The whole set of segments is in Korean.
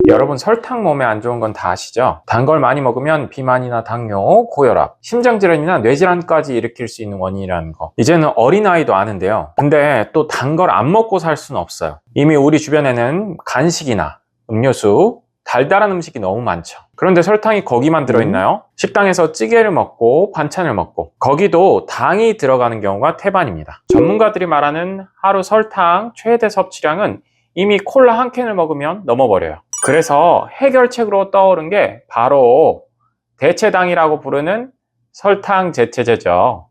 여러분 설탕 몸에 안 좋은 건 다 아시죠? 단 걸 많이 먹으면 비만이나 당뇨, 고혈압, 심장질환이나 뇌질환까지 일으킬 수 있는 원인이라는 거 이제는 어린아이도 아는데요. 근데 또 단 걸 안 먹고 살 수는 없어요. 이미 우리 주변에는 간식이나 음료수, 달달한 음식이 너무 많죠. 그런데 설탕이 거기만 들어있나요? 식당에서 찌개를 먹고 반찬을 먹고 거기도 당이 들어가는 경우가 태반입니다. 전문가들이 말하는 하루 설탕 최대 섭취량은 이미 콜라 한 캔을 먹으면 넘어버려요. 그래서 해결책으로 떠오른 게 바로 대체당이라고 부르는 설탕 대체제죠.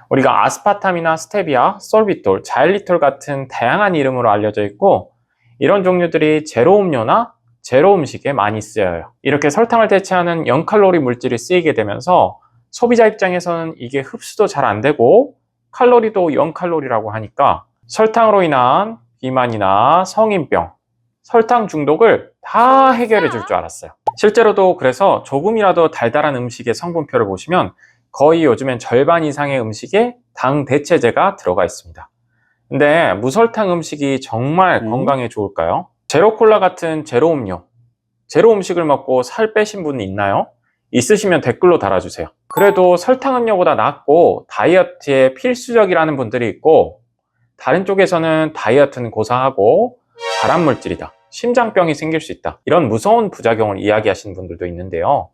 우리가 아스파탐이나 스테비아, 솔비톨, 자일리톨 같은 다양한 이름으로 알려져 있고 이런 종류들이 제로 음료나 제로 음식에 많이 쓰여요. 이렇게 설탕을 대체하는 0칼로리 물질이 쓰이게 되면서 소비자 입장에서는 이게 흡수도 잘 안 되고 칼로리도 0칼로리라고 하니까 설탕으로 인한 비만이나 성인병, 설탕 중독을 다 해결해 줄 줄 알았어요. 실제로도 그래서 조금이라도 달달한 음식의 성분표를 보시면 거의 요즘엔 절반 이상의 음식에 당 대체제가 들어가 있습니다. 근데 무설탕 음식이 정말 건강에 좋을까요? 제로 콜라 같은 제로 음료, 제로 음식을 먹고 살 빼신 분 있나요? 있으시면 댓글로 달아주세요. 그래도 설탕 음료보다 낫고 다이어트에 필수적이라는 분들이 있고 다른 쪽에서는 다이어트는 고사하고 발암물질이다, 심장병이 생길 수 있다, 이런 무서운 부작용을 이야기하시는 분들도 있는데요.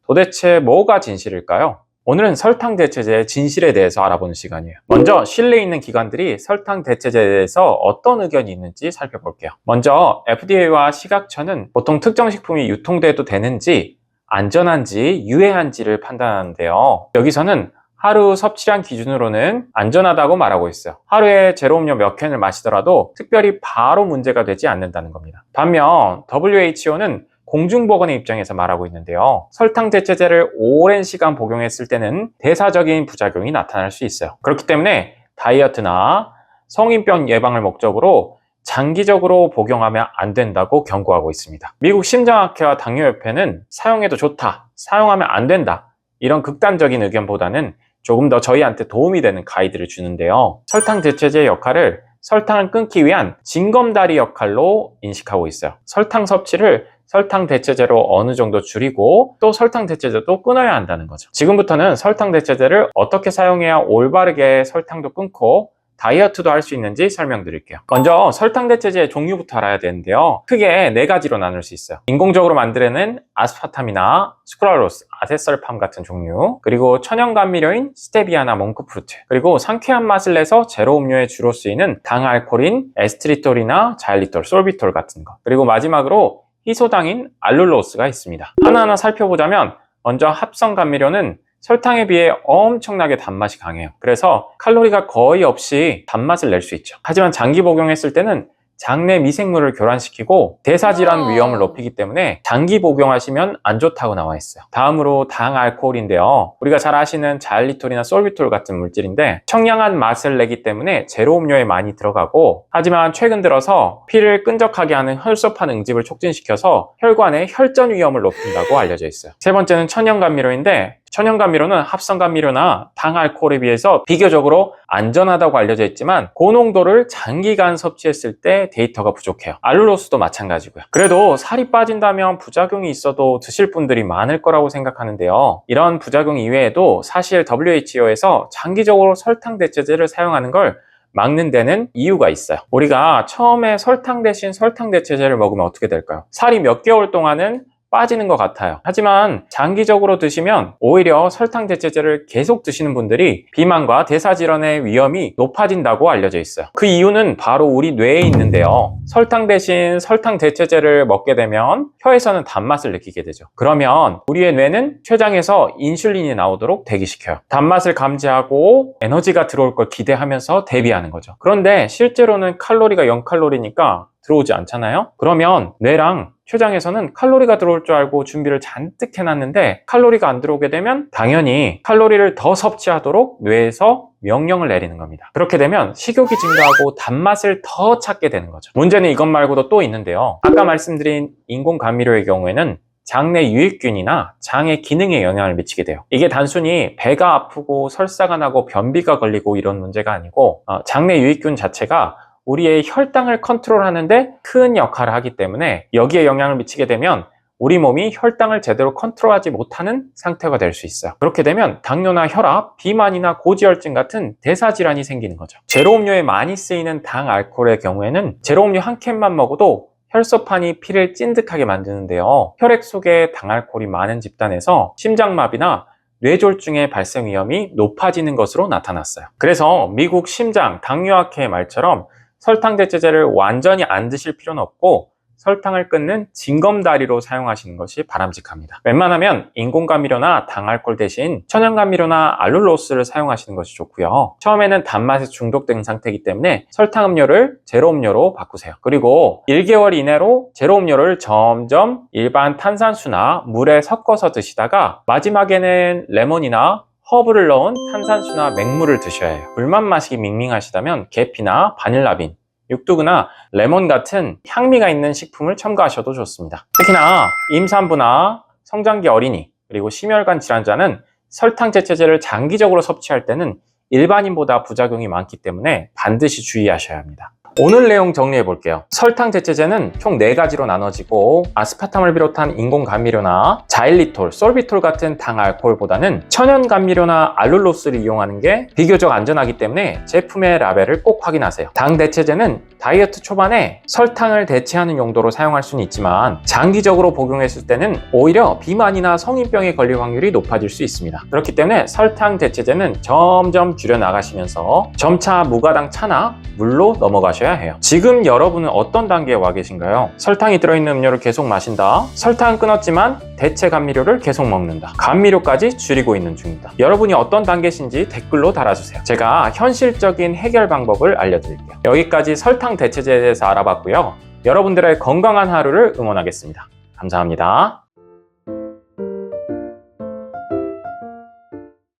도대체 뭐가 진실일까요? 오늘은 설탕 대체제의 진실에 대해서 알아보는 시간이에요. 먼저 실내에 있는 기관들이 설탕 대체제에 대해서 어떤 의견이 있는지 살펴볼게요. 먼저 FDA와 식약처는 보통 특정 식품이 유통돼도 되는지 안전한지 유해한지를 판단하는데요. 여기서는 하루 섭취량 기준으로는 안전하다고 말하고 있어요. 하루에 제로 음료 몇 캔을 마시더라도 특별히 바로 문제가 되지 않는다는 겁니다. 반면 WHO는 공중보건의 입장에서 말하고 있는데요. 설탕 대체제를 오랜 시간 복용했을 때는 대사적인 부작용이 나타날 수 있어요. 그렇기 때문에 다이어트나 성인병 예방을 목적으로 장기적으로 복용하면 안 된다고 경고하고 있습니다. 미국 심장학회와 당뇨협회는 사용해도 좋다, 사용하면 안 된다, 이런 극단적인 의견보다는 조금 더 저희한테 도움이 되는 가이드를 주는데요. 설탕 대체제의 역할을 설탕을 끊기 위한 징검다리 역할로 인식하고 있어요. 설탕 섭취를 설탕 대체제로 어느 정도 줄이고 또 설탕 대체제도 끊어야 한다는 거죠. 지금부터는 설탕 대체제를 어떻게 사용해야 올바르게 설탕도 끊고 다이어트도 할 수 있는지 설명드릴게요. 먼저 설탕 대체제의 종류부터 알아야 되는데요. 크게 4가지로 나눌 수 있어요. 인공적으로 만들어낸 아스파탐이나 수크랄로스, 아세설팜 같은 종류, 그리고 천연 감미료인 스테비아나 몽크프루트, 그리고 상쾌한 맛을 내서 제로 음료에 주로 쓰이는 당알코올인 에스트리톨이나 자일리톨, 솔비톨 같은 거, 그리고 마지막으로 희소당인 알룰로스가 있습니다. 하나하나 살펴보자면 먼저 합성 감미료는 설탕에 비해 엄청나게 단맛이 강해요. 그래서 칼로리가 거의 없이 단맛을 낼 수 있죠. 하지만 장기 복용했을 때는 장내 미생물을 교란시키고 대사질환 위험을 높이기 때문에 장기 복용하시면 안 좋다고 나와 있어요. 다음으로 당알코올인데요. 우리가 잘 아시는 자일리톨이나 솔비톨 같은 물질인데 청량한 맛을 내기 때문에 제로 음료에 많이 들어가고, 하지만 최근 들어서 피를 끈적하게 하는 혈소판 응집을 촉진시켜서 혈관의 혈전 위험을 높인다고 알려져 있어요. 세 번째는 천연 감미료인데 천연 감미료는 합성 감미료나 당알코올에 비해서 비교적으로 안전하다고 알려져 있지만 고농도를 장기간 섭취했을 때 데이터가 부족해요. 알룰로스도 마찬가지고요. 그래도 살이 빠진다면 부작용이 있어도 드실 분들이 많을 거라고 생각하는데요. 이런 부작용 이외에도 사실 WHO에서 장기적으로 설탕 대체제를 사용하는 걸 막는 데는 이유가 있어요. 우리가 처음에 설탕 대신 설탕 대체제를 먹으면 어떻게 될까요? 살이 몇 개월 동안은 빠지는 것 같아요. 하지만 장기적으로 드시면 오히려 설탕 대체제를 계속 드시는 분들이 비만과 대사질환의 위험이 높아진다고 알려져 있어요. 그 이유는 바로 우리 뇌에 있는데요. 설탕 대신 설탕 대체제를 먹게 되면 혀에서는 단맛을 느끼게 되죠. 그러면 우리의 뇌는 췌장에서 인슐린이 나오도록 대기시켜요. 단맛을 감지하고 에너지가 들어올 걸 기대하면서 대비하는 거죠. 그런데 실제로는 칼로리가 0칼로리니까 들어오지 않잖아요. 그러면 뇌랑 췌장에서는 칼로리가 들어올 줄 알고 준비를 잔뜩 해놨는데 칼로리가 안 들어오게 되면 당연히 칼로리를 더 섭취하도록 뇌에서 명령을 내리는 겁니다. 그렇게 되면 식욕이 증가하고 단맛을 더 찾게 되는 거죠. 문제는 이것 말고도 또 있는데요. 아까 말씀드린 인공 감미료의 경우에는 장내 유익균이나 장의 기능에 영향을 미치게 돼요. 이게 단순히 배가 아프고 설사가 나고 변비가 걸리고 이런 문제가 아니고 장내 유익균 자체가 우리의 혈당을 컨트롤하는데 큰 역할을 하기 때문에 여기에 영향을 미치게 되면 우리 몸이 혈당을 제대로 컨트롤하지 못하는 상태가 될 수 있어요. 그렇게 되면 당뇨나 혈압, 비만이나 고지혈증 같은 대사질환이 생기는 거죠. 제로음료에 많이 쓰이는 당 알코올의 경우에는 제로음료 한 캔만 먹어도 혈소판이 피를 찐득하게 만드는데요. 혈액 속에 당 알코올이 많은 집단에서 심장마비나 뇌졸중의 발생 위험이 높아지는 것으로 나타났어요. 그래서 미국 심장 당뇨학회의 말처럼 설탕 대체제를 완전히 안 드실 필요는 없고 설탕을 끊는 징검다리로 사용하시는 것이 바람직합니다. 웬만하면 인공감미료나 당알코올 대신 천연감미료나 알룰로스를 사용하시는 것이 좋고요. 처음에는 단맛에 중독된 상태이기 때문에 설탕음료를 제로음료로 바꾸세요. 그리고 1개월 이내로 제로음료를 점점 일반 탄산수나 물에 섞어서 드시다가 마지막에는 레몬이나 허브를 넣은 탄산수나 맹물을 드셔야 해요. 물만 마시기 밍밍하시다면 계피나 바닐라빈, 육두구나 레몬 같은 향미가 있는 식품을 첨가하셔도 좋습니다. 특히나 임산부나 성장기 어린이 그리고 심혈관 질환자는 설탕 대체제를 장기적으로 섭취할 때는 일반인보다 부작용이 많기 때문에 반드시 주의하셔야 합니다. 오늘 내용 정리해 볼게요. 설탕 대체제는 총 4가지로 나눠지고 아스파탐을 비롯한 인공감미료나 자일리톨, 솔비톨 같은 당알코올보다는 천연감미료나 알룰로스를 이용하는 게 비교적 안전하기 때문에 제품의 라벨을 꼭 확인하세요. 당 대체제는 다이어트 초반에 설탕을 대체하는 용도로 사용할 수는 있지만 장기적으로 복용했을 때는 오히려 비만이나 성인병에 걸릴 확률이 높아질 수 있습니다. 그렇기 때문에 설탕 대체제는 점점 줄여나가시면서 점차 무가당 차나 물로 넘어가셔야 해요. 지금 여러분은 어떤 단계에 와 계신가요? 설탕이 들어있는 음료를 계속 마신다. 설탕은 끊었지만 대체 감미료를 계속 먹는다. 감미료까지 줄이고 있는 중이다. 여러분이 어떤 단계신지 댓글로 달아주세요. 제가 현실적인 해결 방법을 알려드릴게요. 여기까지 설탕 대체제에 대해서 알아봤고요. 여러분들의 건강한 하루를 응원하겠습니다. 감사합니다.